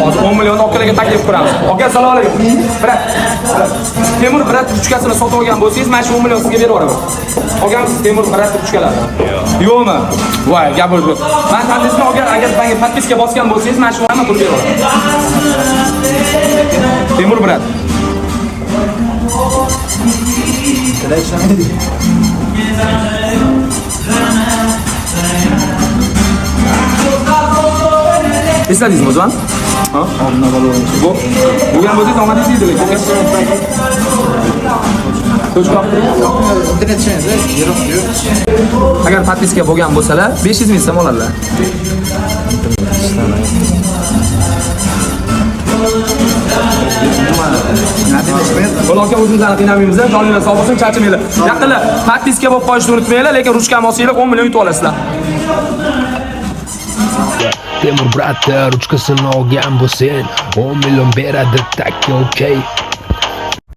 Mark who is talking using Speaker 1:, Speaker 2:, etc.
Speaker 1: Hozir 10 million okalarga taklif qilamiz. Aka, assalomu alaykum. Brat. Temur brat ruchkasini sotib olgan bo'lsangiz, men shu 10 million sizga berib yuboraman. Olgan Temur brat ruchkalarni. Yo'qmi? Voy, gap bo'ldi. Men tanlisini olgan, agar menga podpiska bosgan bo'lsangiz, men shu hamma pul berib yuboraman. Temur brat. Esladingizmi o'zim? Ha? Omna bo'ladi. Bu ham o'zingiz omadingiz edi lekin. Agar podpiska bo'lgan bo'lsalar, 500 ming so'm oladilar. Ularga o'zingizlarni qiynamaymiz, joninglar sog' bo'lsin, charchamanglar. Yaqinlar podpiska bo'lib qolishni unutmanglar, lekin ruchkani olsanglar 10 million yutib olasizlar.
Speaker 2: Temur brat ruchkasini olgan bo'lsang 10 million beradi takka okey.